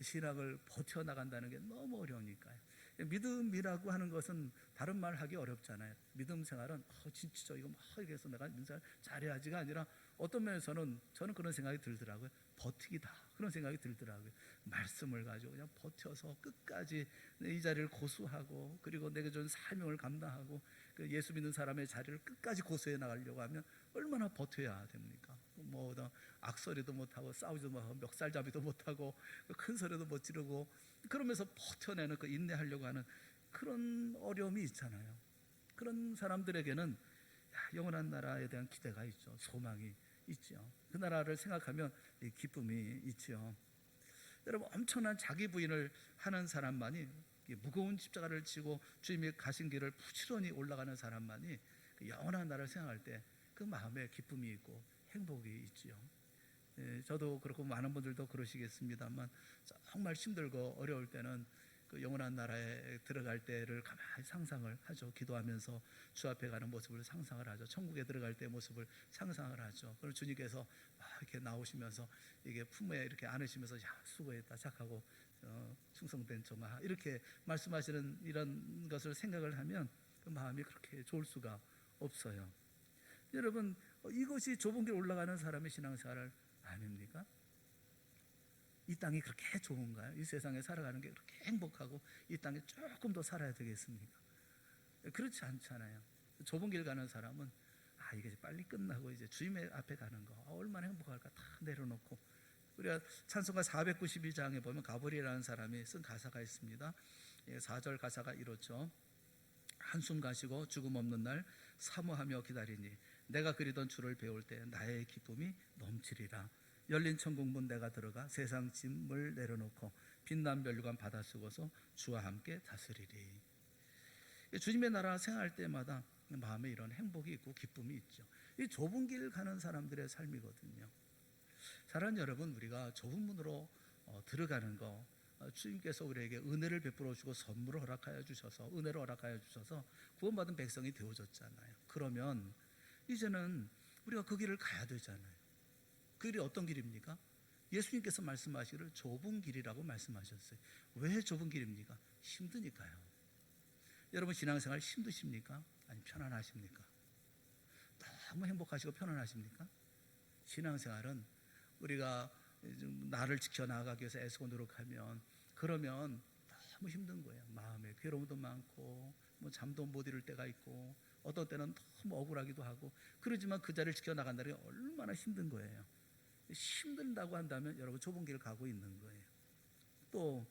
신앙을 버텨나간다는 게 너무 어려우니까요. 믿음이라고 하는 것은 다른 말 하기 어렵잖아요. 믿음 생활은 진짜 이거 막 이렇게 해서 내가 인생을 잘해야지가 아니라 어떤 면에서는 저는 그런 생각이 들더라고요. 버티기다, 그런 생각이 들더라고요. 말씀을 가지고 그냥 버텨서 끝까지 이 자리를 고수하고, 그리고 내게 준 사명을 감당하고, 그 예수 믿는 사람의 자리를 끝까지 고수해 나가려고 하면 얼마나 버텨야 됩니까? 뭐 악소리도 못하고 싸우지도 못하고 멱살잡이도 못하고 큰 소리도 못 지르고, 그러면서 버텨내는 그 인내하려고 하는 그런 어려움이 있잖아요. 그런 사람들에게는 영원한 나라에 대한 기대가 있죠. 소망이 있죠. 그 나라를 생각하면 기쁨이 있죠. 여러분, 엄청난 자기 부인을 하는 사람만이, 무거운 십자가를 지고 주님이 가신 길을 부지런히 올라가는 사람만이 영원한 나라를 생각할 때 그 마음에 기쁨이 있고 행복이 있지요. 저도 그렇고 많은 분들도 그러시겠습니다만, 정말 힘들고 어려울 때는 그 영원한 나라에 들어갈 때를 가만히 상상을 하죠. 기도하면서 주 앞에 가는 모습을 상상을 하죠. 천국에 들어갈 때 모습을 상상을 하죠. 그럼 주님께서 막 이렇게 나오시면서 이게 품에 이렇게 안으시면서 야, 수고했다 착하고 충성된 종아, 이렇게 말씀하시는 이런 것을 생각을 하면 그 마음이 그렇게 좋을 수가 없어요. 여러분, 이것이 좁은 길 올라가는 사람의 신앙생활 아닙니까? 이 땅이 그렇게 좋은가요? 이 세상에 살아가는 게 그렇게 행복하고 이 땅에 조금 더 살아야 되겠습니까? 그렇지 않잖아요. 좁은 길 가는 사람은 이게 빨리 끝나고 이제 주님의 앞에 가는 거 얼마나 행복할까 다 내려놓고. 우리가 찬송가 492장에 보면 가브리엘이라는 사람이 쓴 가사가 있습니다. 4절 가사가 이렇죠. 한숨 가시고 죽음 없는 날 사모하며 기다리니 내가 그리던 주를 배울 때 나의 기쁨이 넘치리라. 열린 천국문 내가 들어가 세상 짐을 내려놓고 빛난 멸관 바다 쓰고서 주와 함께 다스리리. 주님의 나라 생활할 때마다 마음에 이런 행복이 있고 기쁨이 있죠. 이 좁은 길 가는 사람들의 삶이거든요. 사랑하는 여러분, 우리가 좁은 문으로 들어가는 거, 주님께서 우리에게 은혜를 베풀어 주고 선물을 허락하여 주셔서, 은혜를 허락하여 주셔서 구원받은 백성이 되어졌잖아요. 그러면 이제는 우리가 그 길을 가야 되잖아요. 그 길이 어떤 길입니까? 예수님께서 말씀하시기를 좁은 길이라고 말씀하셨어요. 왜 좁은 길입니까? 힘드니까요. 여러분, 신앙생활 힘드십니까? 아니 편안하십니까? 너무 행복하시고 편안하십니까? 신앙생활은 우리가 나를 지켜나가기 위해서 애쓰고 노력하면, 그러면 너무 힘든 거예요. 마음에 괴로움도 많고 뭐 잠도 못 이룰 때가 있고 어떤 때는 너무 억울하기도 하고, 그러지만 그 자리를 지켜나간다는 게 얼마나 힘든 거예요. 힘든다고 한다면 여러분 좁은 길을 가고 있는 거예요. 또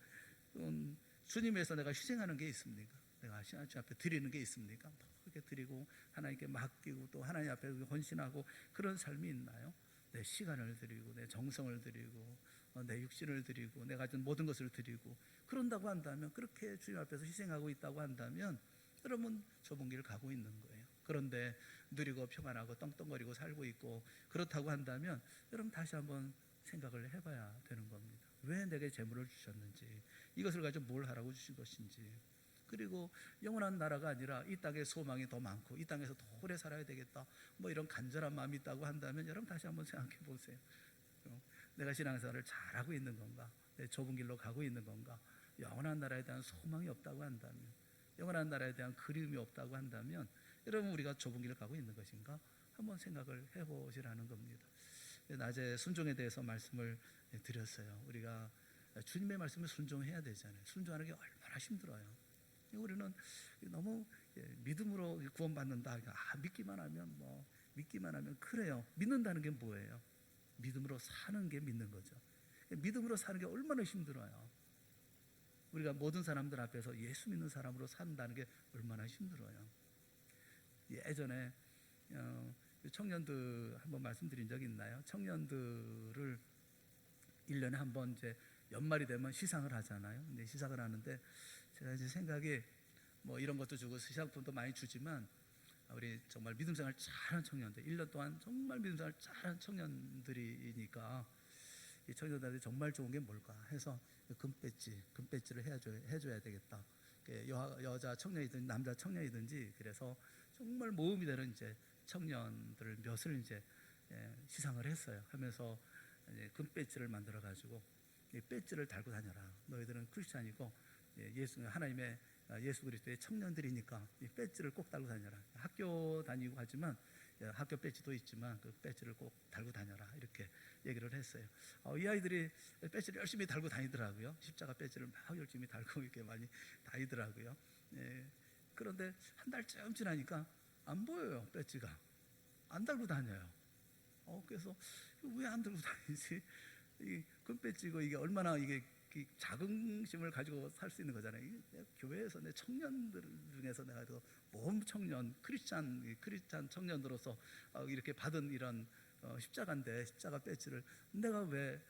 주님 위해서 내가 희생하는 게 있습니까? 내가 하나님 앞에 드리는 게 있습니까? 이렇게 드리고 하나님께 맡기고 또 하나님 앞에 헌신하고 그런 삶이 있나요? 내 시간을 드리고 내 정성을 드리고 내 육신을 드리고 내가 가진 모든 것을 드리고 그런다고 한다면, 그렇게 주님 앞에서 희생하고 있다고 한다면 여러분 좁은 길을 가고 있는 거예요. 그런데 누리고 평안하고 떵떵거리고 살고 있고 그렇다고 한다면 여러분 다시 한번 생각을 해봐야 되는 겁니다. 왜 내게 재물을 주셨는지, 이것을 가지고 뭘 하라고 주신 것인지, 그리고 영원한 나라가 아니라 이 땅에 소망이 더 많고 이 땅에서 더 오래 살아야 되겠다, 뭐 이런 간절한 마음이 있다고 한다면 여러분 다시 한번 생각해 보세요. 내가 신앙생활을 잘하고 있는 건가? 내 좁은 길로 가고 있는 건가? 영원한 나라에 대한 소망이 없다고 한다면, 영원한 나라에 대한 그리움이 없다고 한다면 여러분 우리가 좁은 길을 가고 있는 것인가? 한번 생각을 해보시라는 겁니다. 낮에 순종에 대해서 말씀을 드렸어요. 우리가 주님의 말씀에 순종해야 되잖아요. 순종하는 게 얼마나 힘들어요. 우리는 너무 믿음으로 구원받는다, 믿기만 하면 믿기만 하면, 그래요. 믿는다는 게 뭐예요? 믿음으로 사는 게 믿는 거죠. 믿음으로 사는 게 얼마나 힘들어요. 우리가 모든 사람들 앞에서 예수 믿는 사람으로 산다는 게 얼마나 힘들어요. 예전에 청년들 한번 말씀드린 적이 있나요? 청년들을 1년에 한 번 이제 연말이 되면 시상을 하잖아요. 근데 시상을 하는데 제가 이제 생각이 뭐 이런 것도 주고 시상품도 많이 주지만 우리 정말 믿음 생활 잘한 청년들, 1년 동안 정말 믿음 생활 잘한 청년들이니까 이 청년들한테 정말 좋은 게 뭘까 해서 금배지를 해줘야 되겠다. 여자 청년이든지 남자 청년이든지 그래서 정말 모험이 되는 이제 청년들 몇을 이제 시상을 했어요. 하면서 이제 금배지를 만들어 가지고 이 배지를 달고 다녀라. 너희들은 크리스찬이고 하나님의 예수 그리스도의 청년들이니까 이 배지를 꼭 달고 다녀라. 학교 다니고 하지만 학교 배지도 있지만 그 배지를 꼭 달고 다녀라. 이렇게 얘기를 했어요. 이 아이들이 배지를 열심히 달고 다니더라고요. 십자가 배지를 막 열심히 달고 이렇게 많이 다니더라고요. 그런데 한 달쯤 지나니까 안 보여요. 배지가 안 달고 다녀요. 그래서 왜 안 들고 다니지? 이 금배지고 이게 얼마나 이게 자긍심을 가지고 살 수 있는 거잖아요. 교회에서 내 청년들 중에서 내가 모험 청년, 크리스찬 청년으로서 이렇게 받은 이런 십자가인데 십자가 배지를 내가 왜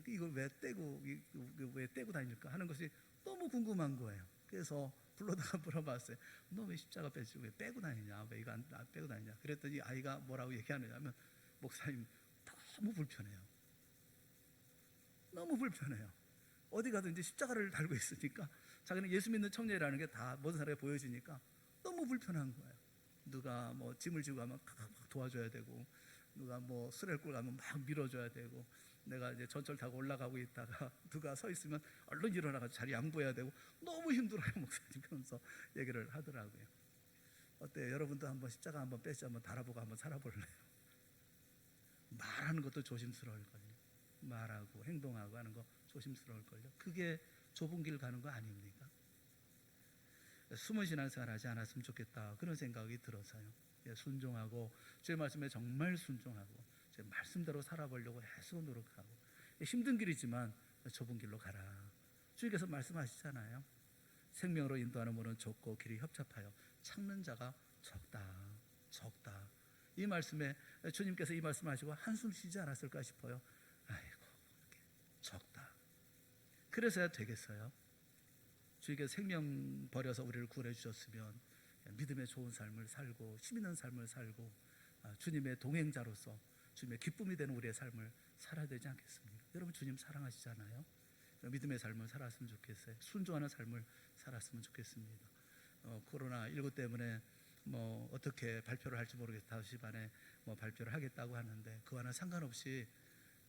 이걸 왜 떼고 다닐까 하는 것이 너무 궁금한 거예요. 그래서 불러다가 물어봤어요. 너 왜 십자가 배지 왜 빼고 다니냐? 왜 이거 안 빼고 다니냐? 그랬더니 아이가 뭐라고 얘기하느냐면 목사님 너무 불편해요. 너무 불편해요. 어디 가도 이제 십자가를 달고 있으니까 자기는 예수 믿는 청년이라는 게 다 모든 사람에 보여지니까 너무 불편한 거예요. 누가 뭐 짐을 지고 가면 막 도와줘야 되고, 누가 뭐 수레를 가면 막 밀어줘야 되고, 내가 이제 전철 타고 올라가고 있다가 누가 서 있으면 얼른 일어나가지고 자리 양보해야 되고 너무 힘들어요. 목사님 그러면서 얘기를 하더라고요. 어때요? 여러분도 한번 십자가 한번 배지 한번 달아보고 한번 살아볼래요? 말하는 것도 조심스러울걸요. 말하고 행동하고 하는 거 조심스러울걸요. 그게 좁은 길 가는 거 아닙니까? 숨은 신앙생활 하지 않았으면 좋겠다 그런 생각이 들어서요. 순종하고 주의 말씀에 정말 순종하고 제 말씀대로 살아보려고 애써 노력하고 힘든 길이지만 좁은 길로 가라. 주님께서 말씀하시잖아요. 생명으로 인도하는 문은 좁고 길이 협착하여 찾는 자가 적다. 이 말씀에 주님께서 이 말씀하시고 한숨 쉬지 않았을까 싶어요. 아이고 적다. 그래서야 되겠어요? 주님께서 생명 버려서 우리를 구원해 주셨으면 믿음의 좋은 삶을 살고 힘 있는 삶을 살고 주님의 동행자로서 주님의 기쁨이 되는 우리의 삶을 살아야 되지 않겠습니까? 여러분 주님 사랑하시잖아요. 믿음의 삶을 살았으면 좋겠어요. 순종하는 삶을 살았으면 좋겠습니다. 코로나19 때문에 뭐 어떻게 발표를 할지 모르겠다. 5시 반에 뭐 발표를 하겠다고 하는데 그와는 상관없이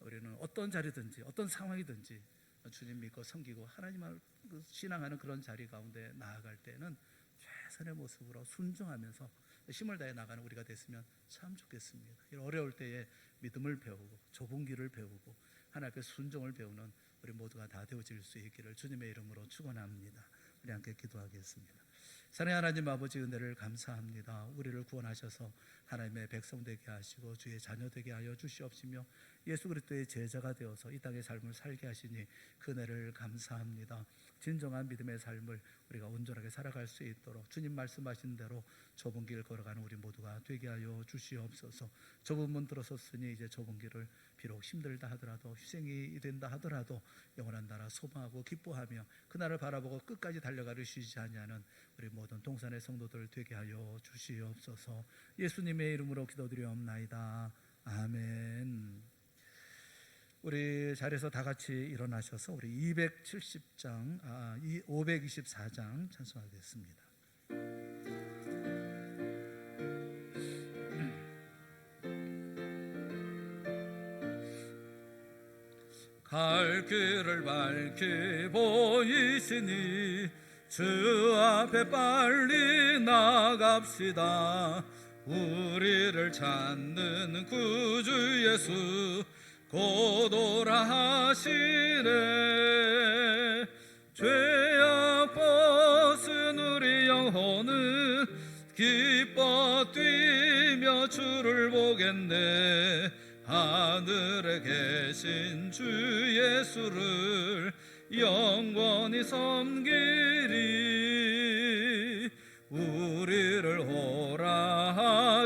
우리는 어떤 자리든지 어떤 상황이든지 주님 믿고 섬기고 하나님을 신앙하는 그런 자리 가운데 나아갈 때는 최선의 모습으로 순종하면서 힘을 다해 나가는 우리가 됐으면 참 좋겠습니다. 어려울 때에 믿음을 배우고 좁은 길을 배우고 하나님 앞에 순종을 배우는 우리 모두가 다 되어질 수 있기를 주님의 이름으로 축원합니다. 우리 함께 기도하겠습니다. 사랑의 하나님 아버지 은혜를 감사합니다. 우리를 구원하셔서 하나님의 백성 되게 하시고 주의 자녀 되게 하여 주시옵시며 예수 그리스도의 제자가 되어서 이 땅의 삶을 살게 하시니 그 은혜를 감사합니다. 진정한 믿음의 삶을 우리가 온전하게 살아갈 수 있도록 주님 말씀하신 대로 좁은 길 걸어가는 우리 모두가 되게 하여 주시옵소서. 좁은 문 들어섰으니 이제 좁은 길을 비록 힘들다 하더라도 희생이 된다 하더라도 영원한 나라 소망하고 기뻐하며 그 나라를 바라보고 끝까지 달려가려 쉬지 아니하는 우리 모든 동산의 성도들 되게 하여 주시옵소서. 예수님의 이름으로 기도드리옵나이다. 아멘. 우리 자리에서 다 같이 일어나셔서 우리 524장 찬송하겠습니다. 갈 길을 밝히 보이시니 주 앞에 빨리 나갑시다. 우리를 찾는 구주 예수 곧 오라 하시네. 죄악 벗은 우리 영혼은 기뻐 뛰며 주를 보겠네. 하늘에 계신 주 예수를 영원히 섬기리. 우리를 오라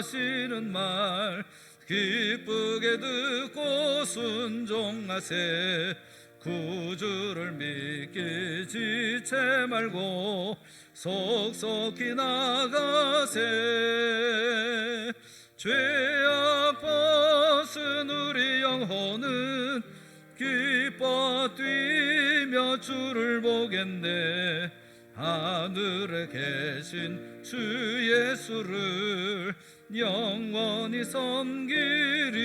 하시는 말 기쁘게 듣고 순종하세. 구주를 믿기 지체 말고 속속히 나가세. 죄악 벗은 우리 영혼은 기뻐 뛰며 주를 보겠네. 하늘에 계신 주 예수를 영원히 섬기리.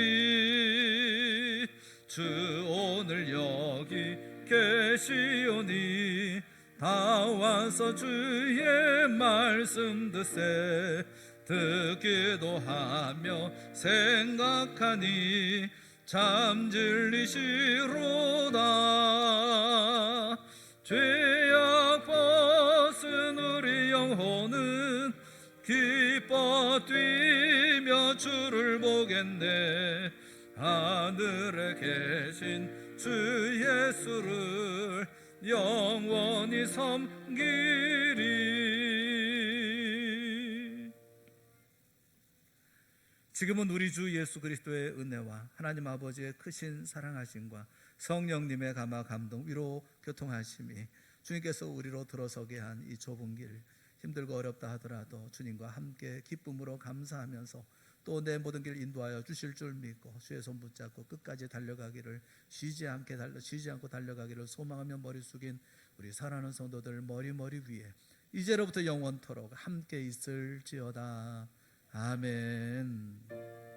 주 오늘 여기 계시오니 다 와서 주의 말씀 듣세. 듣기도 하며 생각하니 참 진리시로다. 죄악 벗은 우리 영혼은 기뻐 뛰며 주를 보겠네. 하늘에 계신 주 예수를 영원히 섬기리. 지금은 우리 주 예수 그리스도의 은혜와 하나님 아버지의 크신 사랑하심과 성령님의 감화 감동 위로 교통하심이 주님께서 우리로 들어서게 한 이 좁은 길, 힘들고 어렵다 하더라도 주님과 함께 기쁨으로 감사하면서 또 내 모든 길 인도하여 주실 줄 믿고 주의 손 붙잡고 끝까지 달려가기를 쉬지 않고 달려가기를 소망하며 머리 숙인 우리 사랑하는 성도들 머리 위에 이제로부터 영원토록 함께 있을지어다. 아멘.